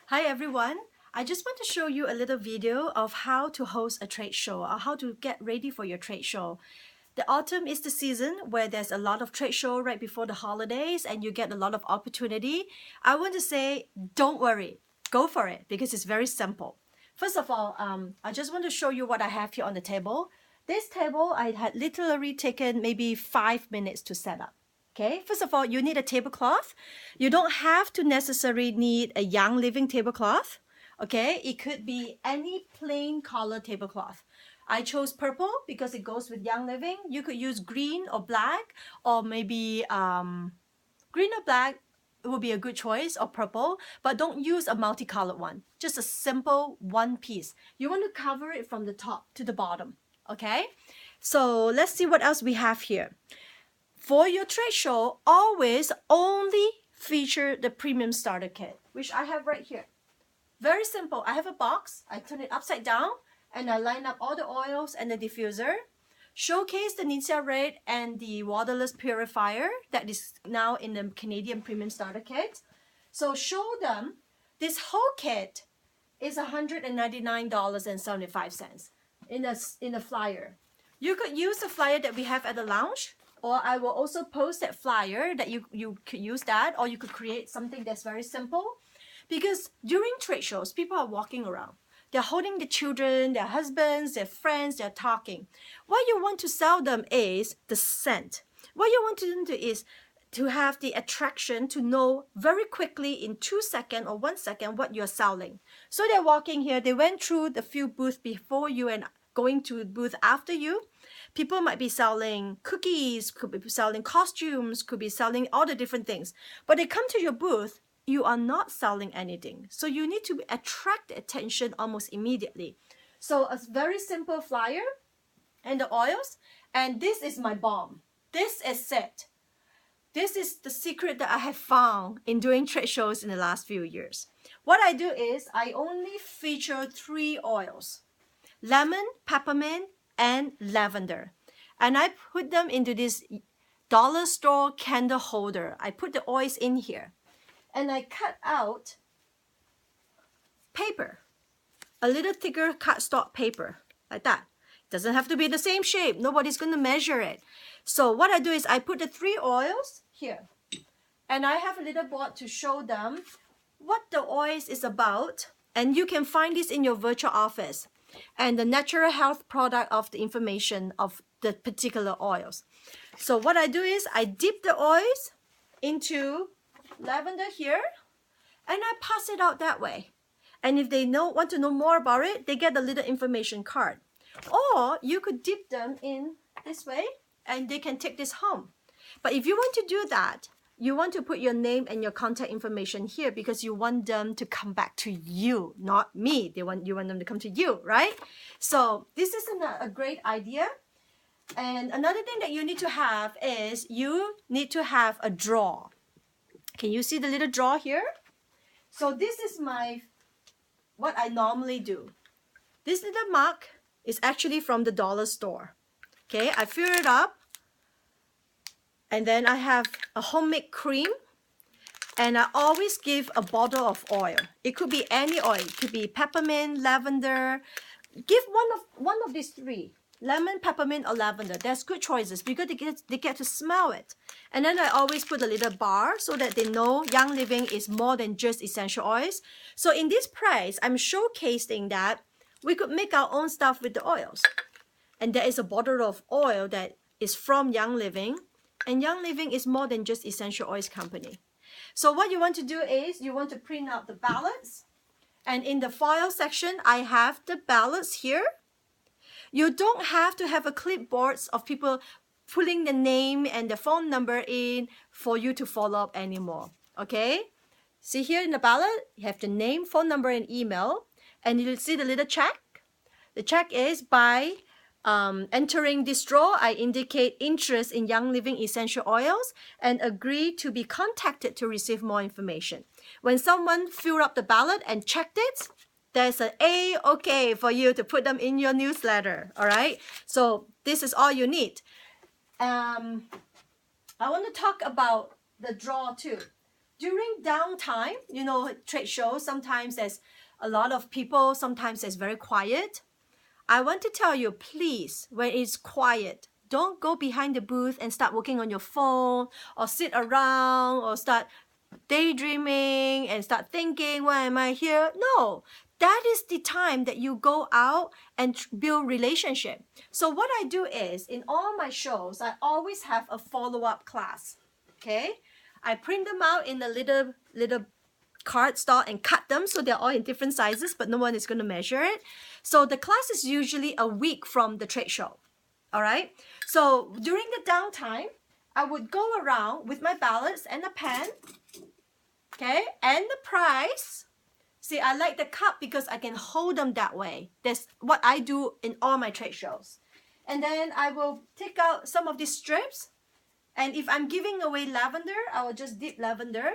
Hi everyone. I just want to show you a little video of how to host a trade show or how to get ready for your trade show. The autumn is the season where there's a lot of trade show right before the holidays and you get a lot of opportunity. I want to say, don't worry, go for it because it's very simple. First of all, I just want to show you what I have here on the table. This table, I had literally taken maybe 5 minutes to set up. Okay, first of all, you need a tablecloth. You don't have to necessarily need a Young Living tablecloth. Okay, it could be any plain color tablecloth. I chose purple because it goes with Young Living. You could use green or black, or maybe green or black would be a good choice, or purple, but don't use a multicolored one. Just a simple one piece. You want to cover it from the top to the bottom. Okay, so let's see what else we have here. For your trade show, always only feature the premium starter kit, which I have right here. Very simple. I have a box. I turn it upside down and I line up all the oils and the diffuser. Showcase the Ninja Red and the waterless purifier that is now in the Canadian premium starter kit. So show them this whole kit is $199.75 in a flyer. You could use the flyer that we have at the lounge, or I will also post that flyer that you could use that, or you could create something that's very simple. Because during trade shows, people are walking around. They're holding the children, their husbands, their friends, they're talking. What you want to sell them is the scent. What you want them to is to have the attraction to know very quickly in 2 seconds or 1 second what you're selling. So they're walking here, they went through the few booths before you and going to booth after you. People might be selling cookies, could be selling costumes, could be selling all the different things. But they come to your booth, you are not selling anything. So you need to attract attention almost immediately. So a very simple flyer and the oils. And this is my bomb. This is it. This is the secret that I have found in doing trade shows in the last few years. What I do is I only feature 3 oils: lemon, peppermint, and lavender. And I put them into this dollar store candle holder. I put the oils in here. And I cut out paper, a little thicker cardstock paper, like that. It doesn't have to be the same shape. Nobody's going to measure it. So what I do is I put the 3 oils here. And I have a little board to show them what the oils is about. And you can find this in your virtual office. And the natural health product of the information of the particular oils. So what I do is I dip the oils into lavender here and I pass it out that way. And if they want to know more about it, they get a little information card. Or you could dip them in this way and they can take this home. But if you want to do that, you want to put your name and your contact information here because you want them to come back to you, not me. You want them to come to you, right? So this is a great idea. And another thing that you need to have is you need to have a drawer. Can you see the little drawer here? So this is what I normally do. This little mug is actually from the dollar store. Okay, I fill it up. And then I have a homemade cream. And I always give a bottle of oil. It could be any oil. It could be peppermint, lavender. Give one of these 3. Lemon, peppermint, or lavender. That's good choices because they get to smell it. And then I always put a little bar so that they know Young Living is more than just essential oils. So in this price, I'm showcasing that we could make our own stuff with the oils. And there is a bottle of oil that is from Young Living. And Young Living is more than just essential oils company. So what you want to do is you want to print out the ballots. And in the file section, I have the ballots here. You don't have to have a clipboard of people putting the name and the phone number in for you to follow up anymore. Okay? See here in the ballot, you have the name, phone number, and email. And you'll see the little check. The check is by entering this draw, I indicate interest in Young Living essential oils and agree to be contacted to receive more information. When someone filled up the ballot and checked it, there's an A-OK for you to put them in your newsletter. All right. So this is all you need. I want to talk about the draw too. during downtime, you know, trade shows, sometimes there's a lot of people, sometimes it's very quiet. I want to tell you, please, when it's quiet, don't go behind the booth and start working on your phone or sit around or start daydreaming and start thinking, why am I here? No, that is the time that you go out and build relationship. So what I do is, in all my shows, I always have a follow-up class. Okay, I print them out in a little card stock and cut them so they're all in different sizes, but no one is going to measure it. So the class is usually a week from the trade show. All right, so during the downtime, I would go around with my ballots and a pen, okay, and the price. See, I like the cup because I can hold them that way. That's what I do in all my trade shows. And then I will take out some of these strips, and if I'm giving away lavender, I will just dip lavender,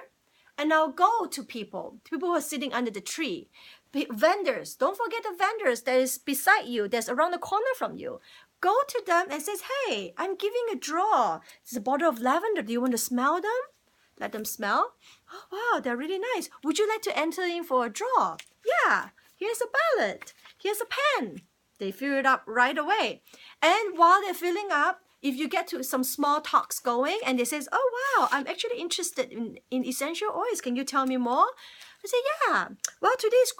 and I'll go to people who are sitting under the tree. Vendors, don't forget the vendors that is beside you, that's around the corner from you. Go to them and says, hey, I'm giving a draw. It's a bottle of lavender. Do you want to smell them? Let them smell. Oh, wow, they're really nice. Would you like to enter in for a draw? Yeah, here's a ballot. Here's a pen. They fill it up right away. And while they're filling up, if you get to some small talks going and they says, oh, wow, I'm actually interested in essential oils. Can you tell me more? I say, yeah, well, today's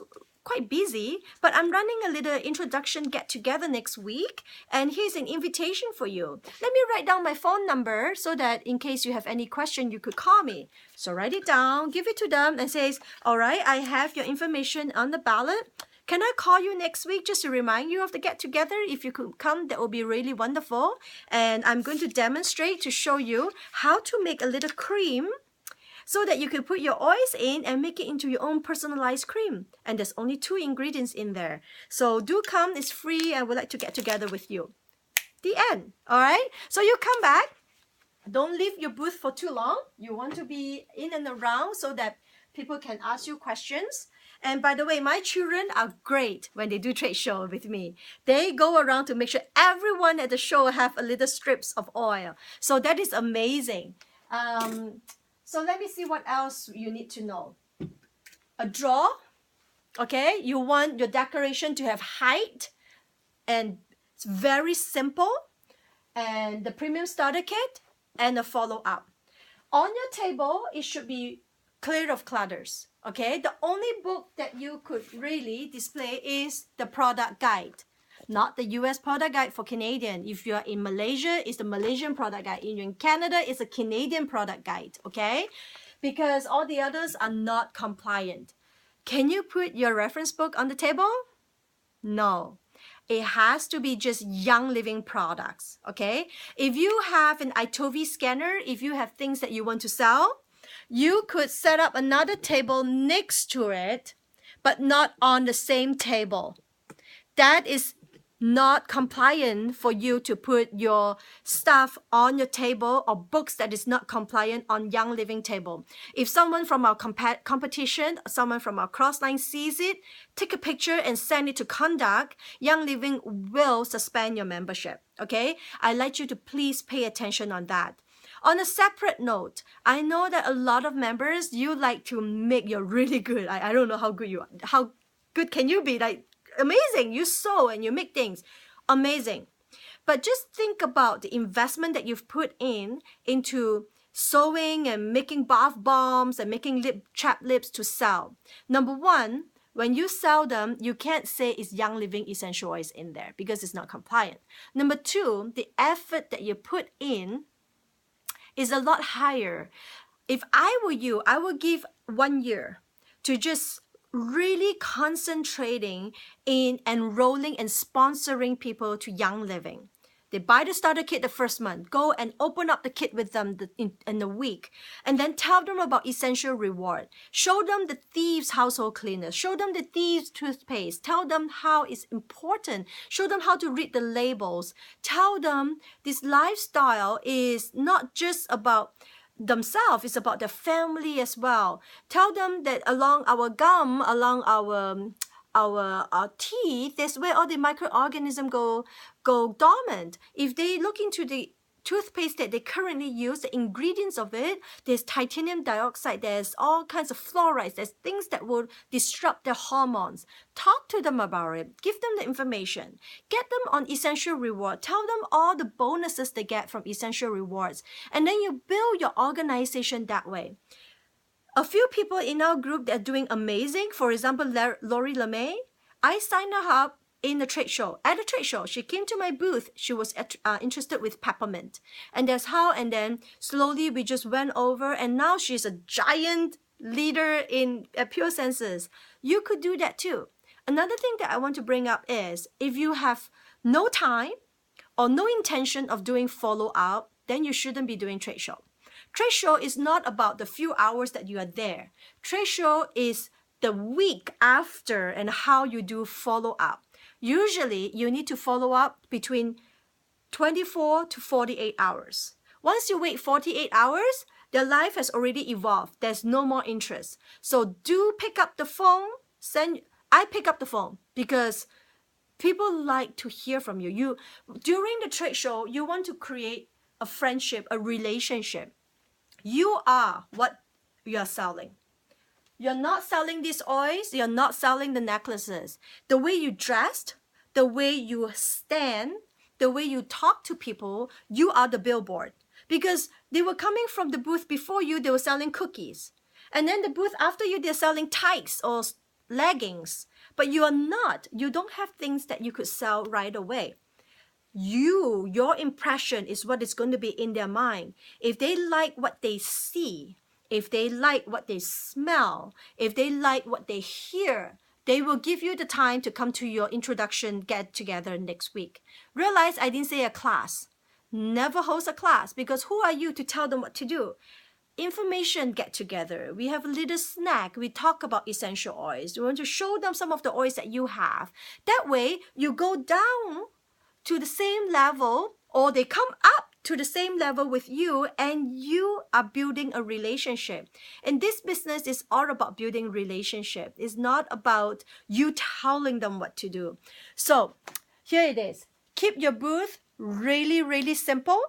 quite busy, but I'm running a little introduction get together next week, and here's an invitation for you. Let me write down my phone number so that in case you have any question, you could call me. So write it down, give it to them, and says, all right, I have your information on the ballot. Can I call you next week just to remind you of the get together? If you could come, that would be really wonderful. And I'm going to demonstrate to show you how to make a little cream so that you can put your oils in and make it into your own personalized cream. And there's only 2 ingredients in there. So do come, it's free, and we'd like to get together with you. The end, all right? So you come back. Don't leave your booth for too long. You want to be in and around so that people can ask you questions. And by the way, my children are great when they do trade show with me. They go around to make sure everyone at the show have a little strips of oil. So that is amazing. So let me see what else you need to know. A draw, okay? You want your decoration to have height, and it's very simple. And the premium starter kit and a follow-up. On your table, it should be clear of clutters, okay? The only book that you could really display is the product guide. Not the US product guide for Canadian. If you're in Malaysia, it's the Malaysian product guide. If you're in Canada, it's a Canadian product guide, okay? Because all the others are not compliant. Can you put your reference book on the table? No. It has to be just Young Living products, okay? If you have an iTovi scanner, if you have things that you want to sell, you could set up another table next to it, but not on the same table. That is not compliant for you to put your stuff on your table, or books that is not compliant on Young Living table. If someone from our competition, someone from our crossline sees it, take a picture and send it to conduct, Young Living will suspend your membership, okay? I'd like you to please pay attention on that. On a separate note, I know that a lot of members, you like to make your really good. I don't know how good you are. How good can you be? Like, amazing. You sew and you make things. Amazing. But just think about the investment that you've put into sewing and making bath bombs and making chapped lips to sell. Number one, when you sell them, you can't say it's Young Living essential oils in there because it's not compliant. Number two, the effort that you put in is a lot higher. If I were you, I would give 1 year to just really concentrating in enrolling and sponsoring people to Young Living. They buy the starter kit the first month, go and open up the kit with them in a week, and then tell them about essential reward. Show them the Thieves household cleaner, show them the Thieves toothpaste, tell them how it's important, show them how to read the labels, tell them this lifestyle is not just about themselves, it's about their family as well. Tell them that along our gum, along our teeth, that's where all the microorganisms go dormant. If they look into the toothpaste that they currently use, the ingredients of it, there's titanium dioxide, there's all kinds of fluorides, there's things that will disrupt their hormones. Talk to them about it. Give them the information. Get them on Essential Reward. Tell them all the bonuses they get from Essential Rewards. And then you build your organization that way. A few people in our group that are doing amazing. For example, Lori LeMay, I signed her up in the trade show. At the trade show, she came to my booth. She was interested with peppermint. And that's how, and then slowly we just went over, and now she's a giant leader in Pure Senses. You could do that too. Another thing that I want to bring up is, if you have no time or no intention of doing follow-up, then you shouldn't be doing trade show. Trade show is not about the few hours that you are there. Trade show is the week after and how you do follow-up. Usually, you need to follow up between 24 to 48 hours. Once you wait 48 hours, their life has already evolved. There's no more interest. So do pick up the phone. I pick up the phone because people like to hear from you. During the trade show, you want to create a friendship, a relationship. You are what you are selling. You're not selling these oils. You're not selling the necklaces. The way you dressed, the way you stand, the way you talk to people, you are the billboard. Because they were coming from the booth before you, they were selling cookies. And then the booth after you, they're selling tights or leggings. But you are not. You don't have things that you could sell right away. Your impression is what is going to be in their mind. If they like what they see, if they like what they smell, if they like what they hear, they will give you the time to come to your introduction get together next week. Realize I didn't say a class. Never host a class, because who are you to tell them what to do? Information get together. We have a little snack. We talk about essential oils. We want to show them some of the oils that you have. That way, you go down to the same level, or they come up to the same level with you, and you are building a relationship. And this business is all about building relationship. It's not about you telling them what to do. So here it is. Keep your booth really, really simple.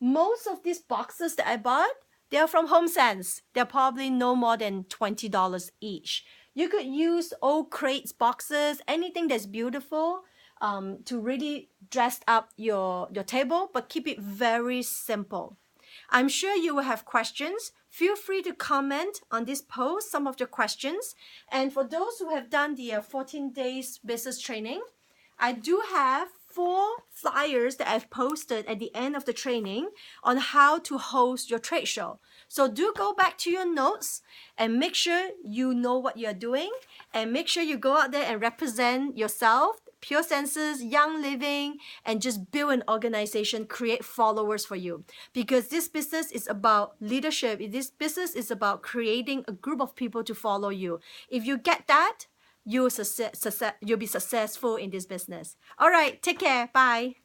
Most of these boxes that I bought, they're from HomeSense. They're probably no more than $20 each. You could use old crates, boxes, anything that's beautiful, to really dress up your table, but keep it very simple. I'm sure you will have questions. Feel free to comment on this post, some of the questions. And for those who have done the 14 days business training, I do have 4 flyers that I've posted at the end of the training on how to host your trade show. So do go back to your notes and make sure you know what you're doing, and make sure you go out there and represent yourself, Pure Senses, Young Living, and just build an organization, create followers for you. Because this business is about leadership. This business is about creating a group of people to follow you. If you get that, you'll be successful in this business. All right, take care. Bye.